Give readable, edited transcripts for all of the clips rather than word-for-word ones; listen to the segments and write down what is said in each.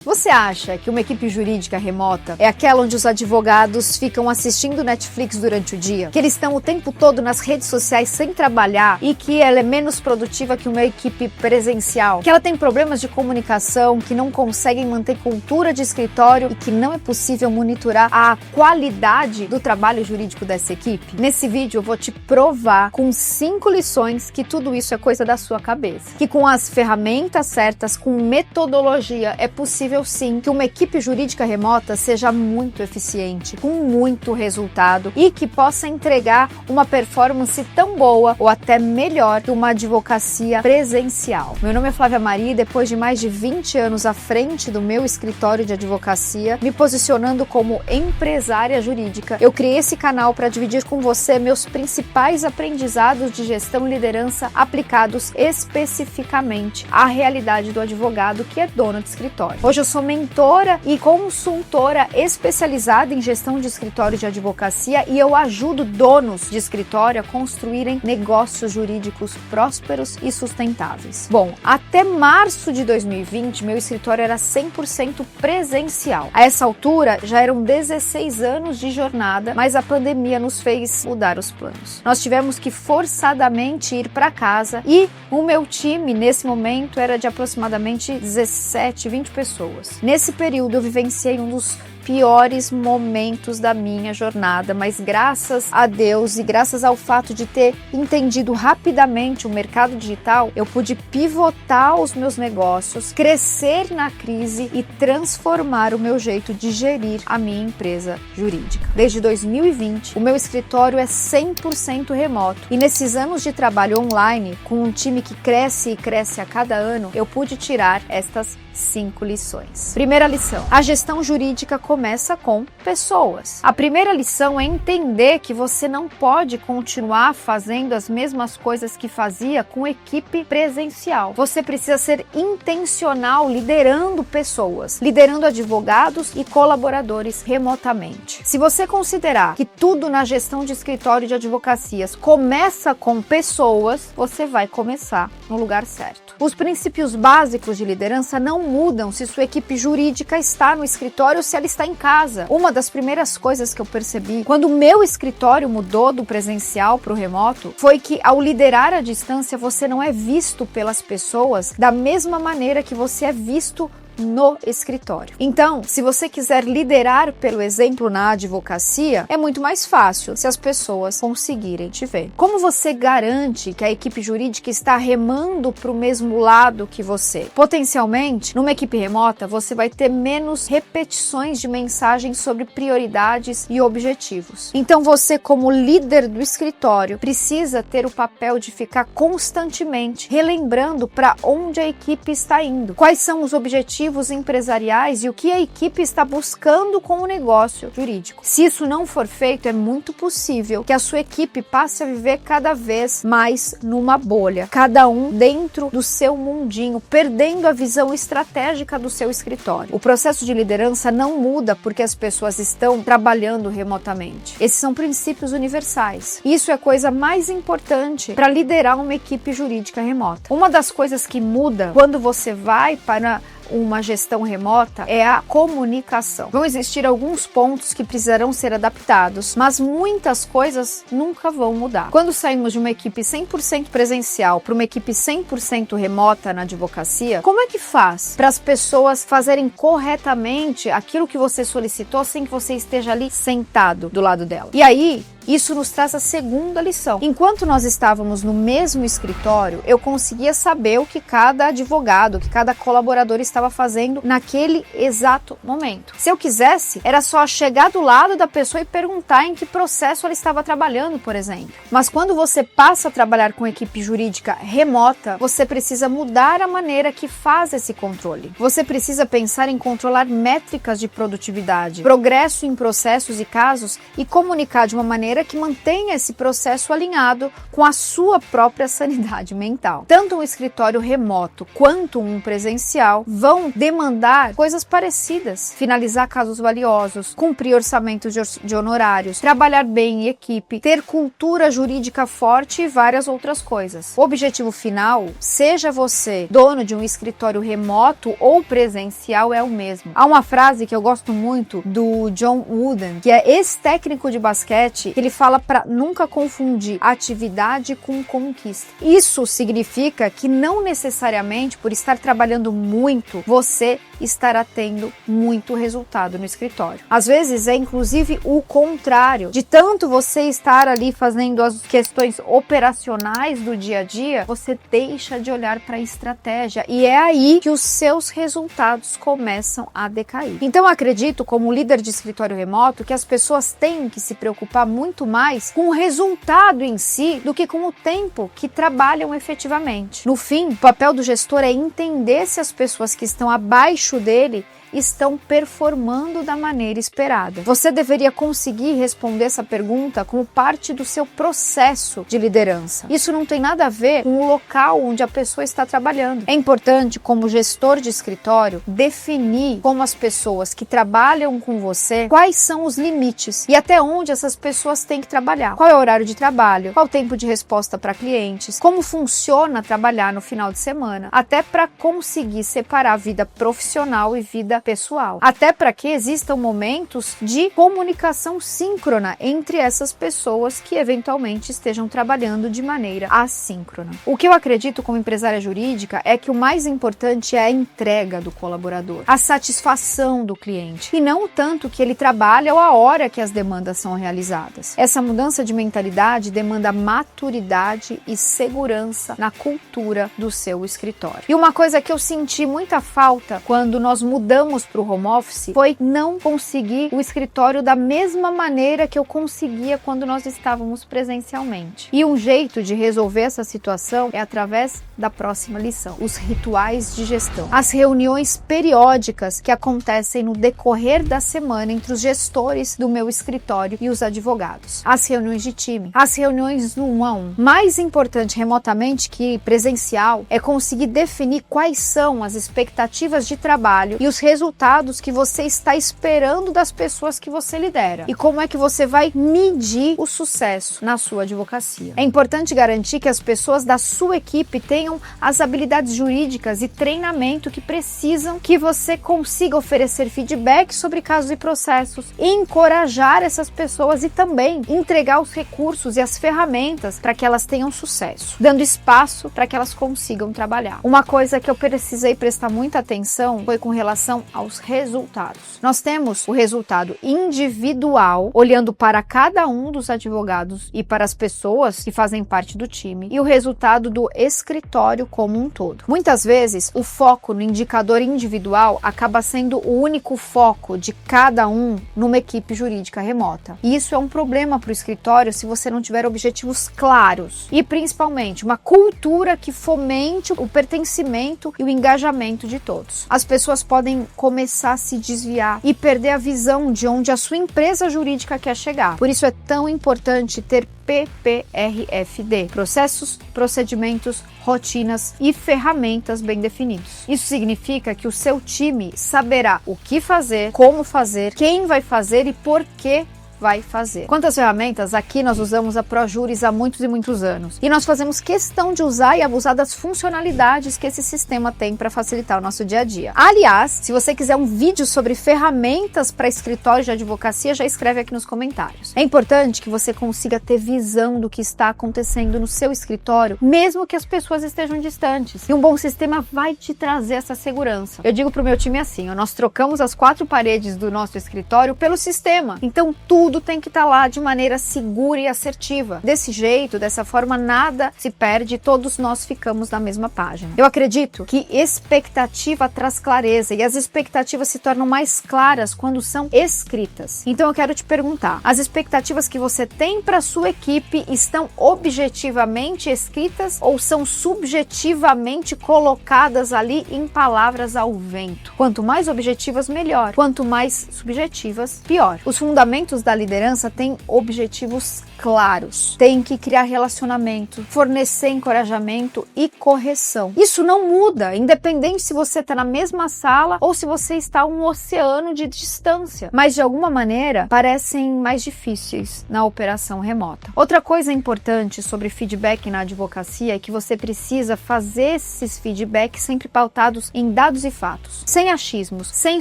Você acha que uma equipe jurídica remota é aquela onde os advogados ficam assistindo Netflix durante o dia? Que eles estão o tempo todo nas redes sociais sem trabalhar e que ela é menos produtiva que uma equipe presencial? Que ela tem problemas de comunicação, que não conseguem manter cultura de escritório e que não é possível monitorar a qualidade do trabalho jurídico dessa equipe? Nesse vídeo eu vou te provar com 5 lições que tudo isso é coisa da sua cabeça. Que com as ferramentas certas, com metodologia, é possível sim que uma equipe jurídica remota seja muito eficiente, com muito resultado e que possa entregar uma performance tão boa ou até melhor que uma advocacia presencial. Meu nome é Flávia Maria e depois de mais de 20 anos à frente do meu escritório de advocacia, me posicionando como empresária jurídica, eu criei esse canal para dividir com você meus principais aprendizados de gestão e liderança aplicados especificamente à realidade do advogado que é dono de escritório. Hoje eu sou mentora e consultora especializada em gestão de escritório de advocacia e eu ajudo donos de escritório a construírem negócios jurídicos prósperos e sustentáveis. Bom, até março de 2020, meu escritório era 100% presencial. A essa altura, já eram 16 anos de jornada, mas a pandemia nos fez mudar os planos. Nós tivemos que forçadamente ir para casa e o meu time, nesse momento, era de aproximadamente 17, 20 pessoas. Nesse período eu vivenciei um dos piores momentos da minha jornada, mas graças a Deus e graças ao fato de ter entendido rapidamente o mercado digital, eu pude pivotar os meus negócios, crescer na crise e transformar o meu jeito de gerir a minha empresa jurídica. Desde 2020, o meu escritório é 100% remoto e nesses anos de trabalho online, com um time que cresce e cresce a cada ano, eu pude tirar estas 5 lições. Primeira lição: a gestão jurídica começa com pessoas. A primeira lição é entender que você não pode continuar fazendo as mesmas coisas que fazia com equipe presencial. Você precisa ser intencional liderando pessoas, liderando advogados e colaboradores remotamente. Se você considerar que tudo na gestão de escritório de advocacias começa com pessoas, você vai começar no lugar certo. Os princípios básicos de liderança não mudam se sua equipe jurídica está no escritório ou se ela está em casa. Uma das primeiras coisas que eu percebi quando o meu escritório mudou do presencial para o remoto foi que ao liderar à distância você não é visto pelas pessoas da mesma maneira que você é visto no escritório. Então, se você quiser liderar pelo exemplo na advocacia, é muito mais fácil se as pessoas conseguirem te ver. Como você garante que a equipe jurídica está remando para o mesmo lado que você? Potencialmente, numa equipe remota, você vai ter menos repetições de mensagens sobre prioridades e objetivos. Então, você, como líder do escritório, precisa ter o papel de ficar constantemente relembrando para onde a equipe está indo, quais são os objetivos empresariais e o que a equipe está buscando com o negócio jurídico. Se isso não for feito, é muito possível que a sua equipe passe a viver cada vez mais numa bolha, cada um dentro do seu mundinho, perdendo a visão estratégica do seu escritório. O processo de liderança não muda porque as pessoas estão trabalhando remotamente. Esses são princípios universais. Isso é a coisa mais importante para liderar uma equipe jurídica remota. Uma das coisas que muda quando você vai para uma gestão remota é a comunicação. Vão existir alguns pontos que precisarão ser adaptados, mas muitas coisas nunca vão mudar. Quando saímos de uma equipe 100% presencial para uma equipe 100% remota na advocacia, como é que faz para as pessoas fazerem corretamente aquilo que você solicitou sem que você esteja ali sentado do lado dela? E aí, isso nos traz a segunda lição. Enquanto nós estávamos no mesmo escritório, eu conseguia saber o que cada advogado, o que cada colaborador estava fazendo naquele exato momento. Se eu quisesse, era só chegar do lado da pessoa e perguntar em que processo ela estava trabalhando, por exemplo. Mas quando você passa a trabalhar com equipe jurídica remota, você precisa mudar a maneira que faz esse controle. Você precisa pensar em controlar métricas de produtividade, progresso em processos e casos e comunicar de uma maneira maneira que mantenha esse processo alinhado com a sua própria sanidade mental. Tanto um escritório remoto quanto um presencial vão demandar coisas parecidas: finalizar casos valiosos, cumprir orçamentos de honorários, trabalhar bem em equipe, ter cultura jurídica forte e várias outras coisas. O objetivo final, seja você dono de um escritório remoto ou presencial, é o mesmo. Há uma frase que eu gosto muito do John Wooden, que é ex-técnico de basquete, que ele fala para nunca confundir atividade com conquista. Isso significa que não necessariamente por estar trabalhando muito, você estará tendo muito resultado no escritório. Às vezes é inclusive o contrário. De tanto você estar ali fazendo as questões operacionais do dia a dia, você deixa de olhar para a estratégia e é aí que os seus resultados começam a decair. Então eu acredito, como líder de escritório remoto, que as pessoas têm que se preocupar muito mais com o resultado em si do que com o tempo que trabalham efetivamente. No fim, o papel do gestor é entender se as pessoas que estão abaixo dele estão performando da maneira esperada. Você deveria conseguir responder essa pergunta como parte do seu processo de liderança. Isso não tem nada a ver com o local onde a pessoa está trabalhando. É importante, como gestor de escritório, definir como as pessoas que trabalham com você, quais são os limites e até onde essas pessoas têm que trabalhar. Qual é o horário de trabalho, qual o tempo de resposta para clientes, como funciona trabalhar no final de semana, até para conseguir separar vida profissional e vida pessoal. Até para que existam momentos de comunicação síncrona entre essas pessoas que eventualmente estejam trabalhando de maneira assíncrona. O que eu acredito como empresária jurídica é que o mais importante é a entrega do colaborador, a satisfação do cliente, e não o tanto que ele trabalha ou a hora que as demandas são realizadas. Essa mudança de mentalidade demanda maturidade e segurança na cultura do seu escritório. E uma coisa que eu senti muita falta quando nós mudamos para o home office foi não conseguir o escritório da mesma maneira que eu conseguia quando nós estávamos presencialmente. E um jeito de resolver essa situação é através da próxima lição: os rituais de gestão. As reuniões periódicas que acontecem no decorrer da semana entre os gestores do meu escritório e os advogados. As reuniões de time, as reuniões no 1 a 1. Mais importante remotamente que presencial é conseguir definir quais são as expectativas de trabalho e os resultados que você está esperando das pessoas que você lidera e como é que você vai medir o sucesso na sua advocacia. É importante garantir que as pessoas da sua equipe tenham as habilidades jurídicas e treinamento que precisam, que você consiga oferecer feedback sobre casos e processos, encorajar essas pessoas e também entregar os recursos e as ferramentas para que elas tenham sucesso, dando espaço para que elas consigam trabalhar. Uma coisa que eu precisei prestar muita atenção foi com relação aos resultados. Nós temos o resultado individual, olhando para cada um dos advogados e para as pessoas que fazem parte do time, e o resultado do escritório como um todo. Muitas vezes, o foco no indicador individual acaba sendo o único foco de cada um numa equipe jurídica remota. E isso é um problema para o escritório se você não tiver objetivos claros e, principalmente, uma cultura que fomente o pertencimento e o engajamento de todos. As pessoas podem começar a se desviar e perder a visão de onde a sua empresa jurídica quer chegar. Por isso é tão importante ter PPRFD, processos, procedimentos, rotinas e ferramentas bem definidos. Isso significa que o seu time saberá o que fazer, como fazer, quem vai fazer e por que vai fazer. Quantas ferramentas aqui nós usamos a ProJuris há muitos e muitos anos. E nós fazemos questão de usar e abusar das funcionalidades que esse sistema tem para facilitar o nosso dia a dia. Aliás, se você quiser um vídeo sobre ferramentas para escritório de advocacia, já escreve aqui nos comentários. É importante que você consiga ter visão do que está acontecendo no seu escritório, mesmo que as pessoas estejam distantes. E um bom sistema vai te trazer essa segurança. Eu digo pro meu time assim, nós trocamos as 4 paredes do nosso escritório pelo sistema. Então tudo tem que estar lá de maneira segura e assertiva. Desse jeito, dessa forma, nada se perde e todos nós ficamos na mesma página. Eu acredito que expectativa traz clareza e as expectativas se tornam mais claras quando são escritas. Então eu quero te perguntar, as expectativas que você tem para sua equipe estão objetivamente escritas ou são subjetivamente colocadas ali em palavras ao vento? Quanto mais objetivas, melhor. Quanto mais subjetivas, pior. Os fundamentos da liderança tem objetivos claros, tem que criar relacionamento, fornecer encorajamento e correção. Isso não muda, independente se você está na mesma sala ou se você está a um oceano de distância, mas de alguma maneira parecem mais difíceis na operação remota. Outra coisa importante sobre feedback na advocacia é que você precisa fazer esses feedbacks sempre pautados em dados e fatos, sem achismos, sem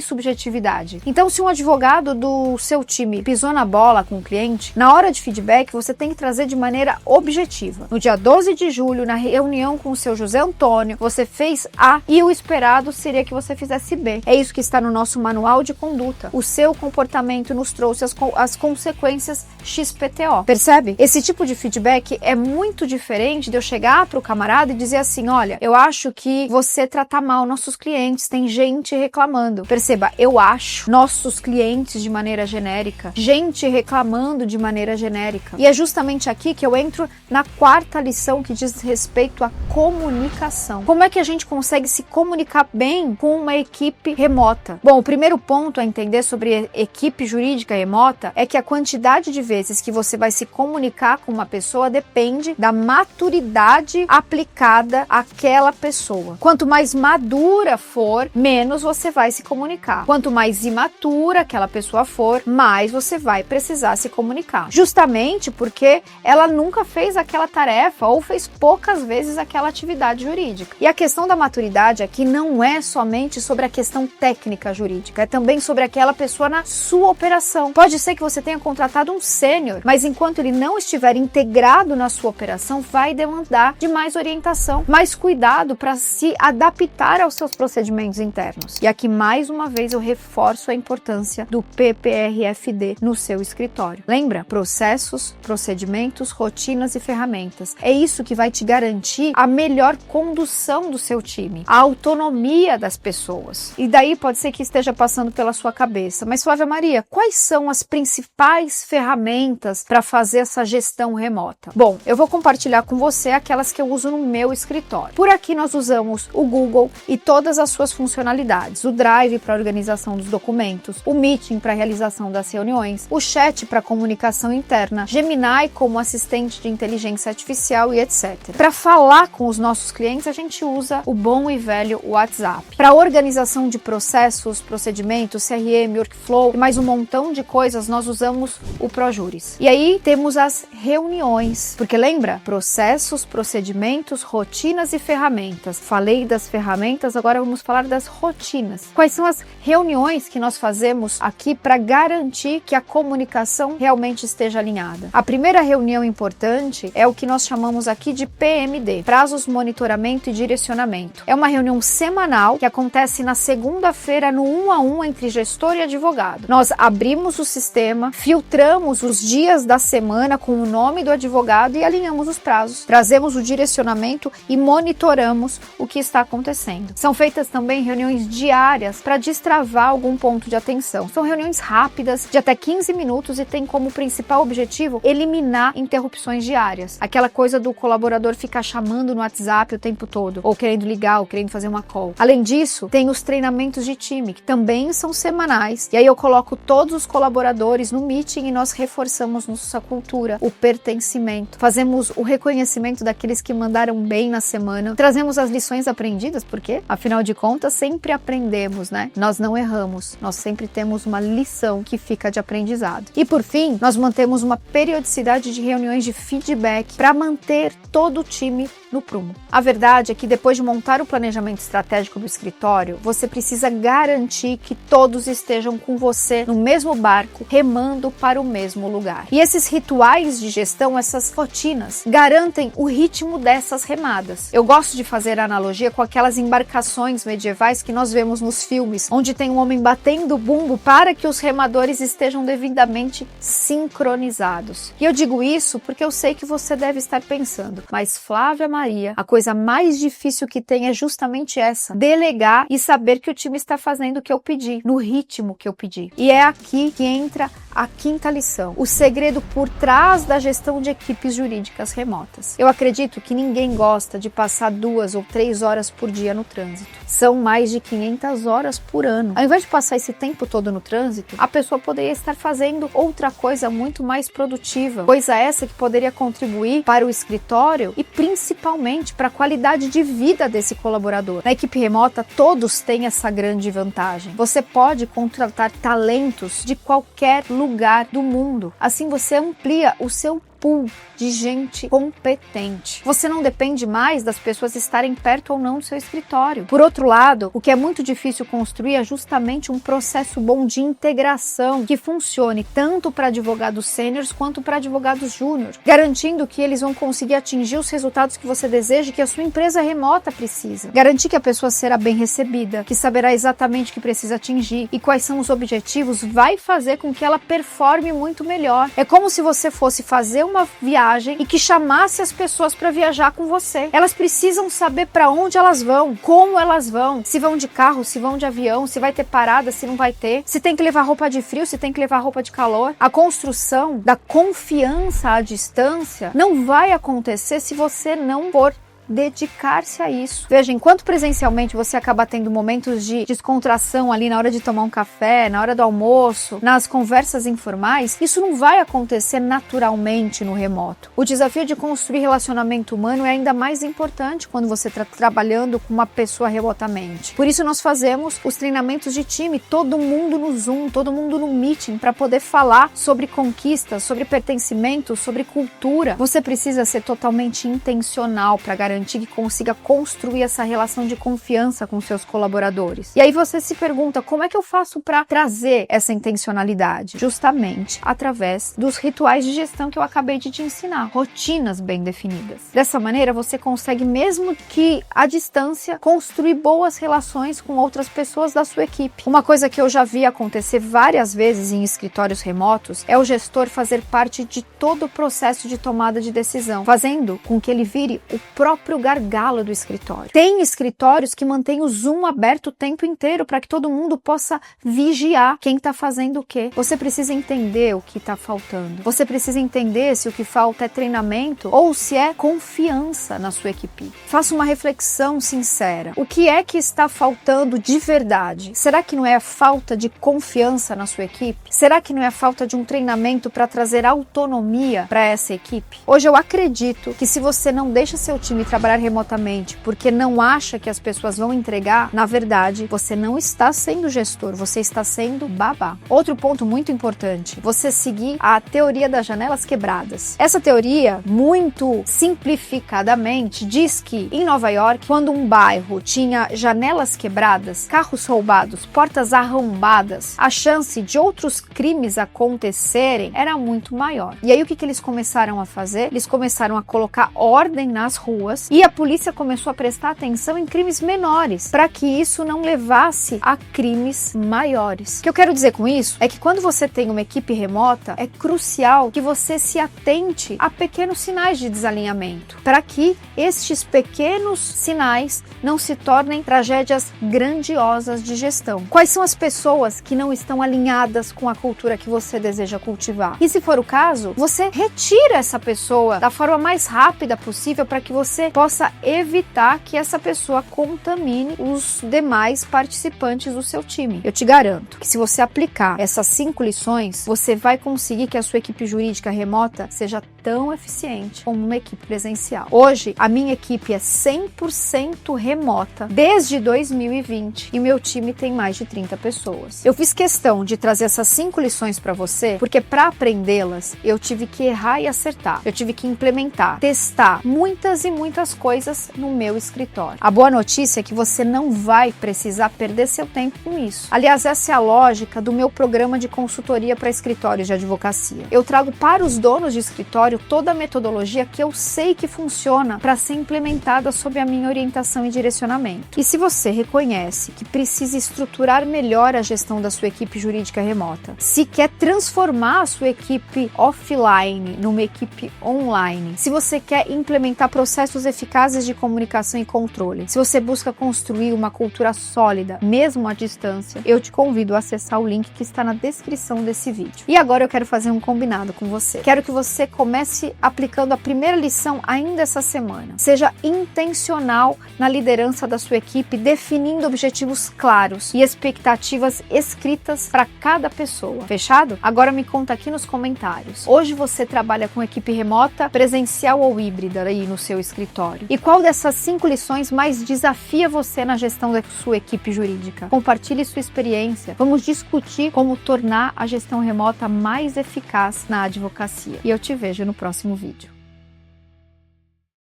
subjetividade. Então, se um advogado do seu time pisou na bola com o cliente, na hora de feedback você tem que trazer de maneira objetiva. No dia 12 de julho, na reunião com o seu José Antônio, você fez A e o esperado seria que você fizesse B. É isso que está no nosso manual de conduta. O seu comportamento nos trouxe as consequências XPTO. Percebe? Esse tipo de feedback é muito diferente de eu chegar para o camarada e dizer assim, olha, eu acho que você trata mal nossos clientes, tem gente reclamando. Perceba, eu acho nossos clientes de maneira genérica, gente reclamando de maneira genérica. E é justamente aqui que eu entro na quarta lição que diz respeito à comunicação. Como é que a gente consegue se comunicar bem com uma equipe remota? Bom, o primeiro ponto a entender sobre equipe jurídica remota é que a quantidade de vezes que você vai se comunicar com uma pessoa depende da maturidade aplicada àquela pessoa. Quanto mais madura for, menos você vai se comunicar. Quanto mais imatura aquela pessoa for, mais você vai precisar se comunicar. Justamente porque ela nunca fez aquela tarefa ou fez poucas vezes aquela atividade jurídica. E a questão da maturidade aqui não é somente sobre a questão técnica jurídica, é também sobre aquela pessoa na sua operação. Pode ser que você tenha contratado um sênior, mas enquanto ele não estiver integrado na sua operação, vai demandar de mais orientação, mais cuidado para se adaptar aos seus procedimentos internos. E aqui, mais uma vez, eu reforço a importância do PPRFD no seu escritório. Lembra? Processos, procedimentos, rotinas e ferramentas. É isso que vai te garantir a melhor condução do seu time, a autonomia das pessoas. E daí pode ser que esteja passando pela sua cabeça, mas Flávia Maria, quais são as principais ferramentas para fazer essa gestão remota? Bom, eu vou compartilhar com você aquelas que eu uso no meu escritório. Por aqui nós usamos o Google e todas as suas funcionalidades, o Drive para organização dos documentos, o Meeting para realização das reuniões, o Chat para comunicação interna, Gemini como assistente de inteligência artificial e etc. Para falar com os nossos clientes, a gente usa o bom e velho WhatsApp. Para organização de processos, procedimentos, CRM, workflow e mais um montão de coisas, nós usamos o ProJuris. E aí temos as reuniões, porque lembra? Processos, procedimentos, rotinas e ferramentas. Falei das ferramentas, agora vamos falar das rotinas. Quais são as reuniões que nós fazemos aqui para garantir que a comunicação realmente esteja alinhada? A primeira reunião importante é o que nós chamamos aqui de PMD, prazos, monitoramento e direcionamento. É uma reunião semanal que acontece na segunda-feira no 1 a 1 entre gestor e advogado. Nós abrimos o sistema, filtramos os dias da semana com o nome do advogado e alinhamos os prazos. Trazemos o direcionamento e monitoramos o que está acontecendo. São feitas também reuniões diárias para destravar algum ponto de atenção. São reuniões rápidas, de até 15 minutos e tem como principal objetivo eliminar interrupções diárias. Aquela coisa do colaborador ficar chamando no WhatsApp o tempo todo, ou querendo ligar, ou querendo fazer uma call. Além disso, tem os treinamentos de time, que também são semanais. E aí eu coloco todos os colaboradores no meeting e nós reforçamos nossa cultura, o pertencimento. Fazemos o reconhecimento daqueles que mandaram bem na semana. Trazemos as lições aprendidas, porque, afinal de contas, sempre aprendemos, né? Nós não erramos. Nós sempre temos uma lição que fica de aprendizado. E por fim, nós mantemos uma periodicidade de reuniões de feedback para manter todo o time no prumo. A verdade é que depois de montar o planejamento estratégico do escritório, você precisa garantir que todos estejam com você no mesmo barco, remando para o mesmo lugar. E esses rituais de gestão, essas rotinas, garantem o ritmo dessas remadas. Eu gosto de fazer a analogia com aquelas embarcações medievais que nós vemos nos filmes, onde tem um homem batendo bumbo para que os remadores estejam devidamente sincronizados. E eu digo isso porque eu sei que você deve estar pensando, mas Flávia Maria, a coisa mais difícil que tem é justamente essa: delegar e saber que o time está fazendo o que eu pedi, no ritmo que eu pedi. E é aqui que entra a quinta lição: o segredo por trás da gestão de equipes jurídicas remotas. Eu acredito que ninguém gosta de passar 2 ou 3 horas por dia no trânsito. São mais de 500 horas por ano. Ao invés de passar esse tempo todo no trânsito, a pessoa poderia estar fazendo outra coisa muito mais produtiva. Coisa essa que poderia contribuir para o escritório e principalmente para a qualidade de vida desse colaborador. Na equipe remota, todos têm essa grande vantagem. Você pode contratar talentos de qualquer lugar do mundo. Assim você amplia o seu pool de gente competente. Você não depende mais das pessoas estarem perto ou não do seu escritório. Por outro lado, o que é muito difícil construir é justamente um processo bom de integração que funcione tanto para advogados sêniores quanto para advogados júnior, garantindo que eles vão conseguir atingir os resultados que você deseja e que a sua empresa remota precisa. Garantir que a pessoa será bem recebida, que saberá exatamente o que precisa atingir e quais são os objetivos, vai fazer com que ela performe muito melhor. É como se você fosse fazer uma viagem e que chamasse as pessoas para viajar com você. Elas precisam saber para onde elas vão, como elas vão, se vão de carro, se vão de avião, se vai ter parada, se não vai ter, se tem que levar roupa de frio, se tem que levar roupa de calor. A construção da confiança à distância não vai acontecer se você não for dedicar-se a isso. Veja, enquanto presencialmente você acaba tendo momentos de descontração ali na hora de tomar um café, na hora do almoço, nas conversas informais, isso não vai acontecer naturalmente no remoto. O desafio de construir relacionamento humano é ainda mais importante quando você está trabalhando com uma pessoa remotamente. Por isso nós fazemos os treinamentos de time, todo mundo no Zoom, todo mundo no Meeting, para poder falar sobre conquistas, sobre pertencimento, sobre cultura. Você precisa ser totalmente intencional para garantir que consiga construir essa relação de confiança com seus colaboradores. E aí você se pergunta, como é que eu faço para trazer essa intencionalidade? Justamente através dos rituais de gestão que eu acabei de te ensinar, rotinas bem definidas. Dessa maneira você consegue, mesmo que à distância, construir boas relações com outras pessoas da sua equipe. Uma coisa que eu já vi acontecer várias vezes em escritórios remotos é o gestor fazer parte de todo o processo de tomada de decisão, fazendo com que ele vire o próprio gargalo do escritório. Tem escritórios que mantêm o Zoom aberto o tempo inteiro para que todo mundo possa vigiar quem está fazendo o quê. Você precisa entender o que está faltando. Você precisa entender se o que falta é treinamento ou se é confiança na sua equipe. Faça uma reflexão sincera. O que é que está faltando de verdade? Será que não é a falta de confiança na sua equipe? Será que não é a falta de um treinamento para trazer autonomia para essa equipe? Hoje eu acredito que se você não deixa seu time trabalhar remotamente porque não acha que as pessoas vão entregar, na verdade, você não está sendo gestor, você está sendo babá. Outro ponto muito importante, você seguir a teoria das janelas quebradas. Essa teoria, muito simplificadamente, diz que em Nova York, quando um bairro tinha janelas quebradas, carros roubados, portas arrombadas, a chance de outros crimes acontecerem era muito maior. E aí o que eles começaram a fazer? Eles começaram a colocar ordem nas ruas e a polícia começou a prestar atenção em crimes menores, para que isso não levasse a crimes maiores. O que eu quero dizer com isso é que quando você tem uma equipe remota, é crucial que você se atente a pequenos sinais de desalinhamento, para que estes pequenos sinais não se tornem tragédias grandiosas de gestão. Quais são as pessoas que não estão alinhadas com a cultura que você deseja cultivar? E se for o caso, você retira essa pessoa da forma mais rápida possível para que você possa evitar que essa pessoa contamine os demais participantes do seu time. Eu te garanto que se você aplicar essas 5 lições, você vai conseguir que a sua equipe jurídica remota seja tão eficiente como uma equipe presencial. Hoje, a minha equipe é 100% remota desde 2020 e meu time tem mais de 30 pessoas. Eu fiz questão de trazer essas 5 lições para você porque para aprendê-las, eu tive que errar e acertar. Eu tive que implementar, testar muitas e muitas coisas no meu escritório. A boa notícia é que você não vai precisar perder seu tempo com isso. Aliás, essa é a lógica do meu programa de consultoria para escritórios de advocacia. Eu trago para os donos de escritório toda a metodologia que eu sei que funciona para ser implementada sob a minha orientação e direcionamento. E se você reconhece que precisa estruturar melhor a gestão da sua equipe jurídica remota, se quer transformar a sua equipe offline numa equipe online, se você quer implementar processos eficazes de comunicação e controle. Se você busca construir uma cultura sólida, mesmo à distância, eu te convido a acessar o link que está na descrição desse vídeo. E agora eu quero fazer um combinado com você. Quero que você comece aplicando a primeira lição ainda essa semana. Seja intencional na liderança da sua equipe, definindo objetivos claros e expectativas escritas para cada pessoa. Fechado? Agora me conta aqui nos comentários. Hoje você trabalha com equipe remota, presencial ou híbrida aí no seu escritório? E qual dessas 5 lições mais desafia você na gestão da sua equipe jurídica? Compartilhe sua experiência. Vamos discutir como tornar a gestão remota mais eficaz na advocacia. E eu te vejo no próximo vídeo.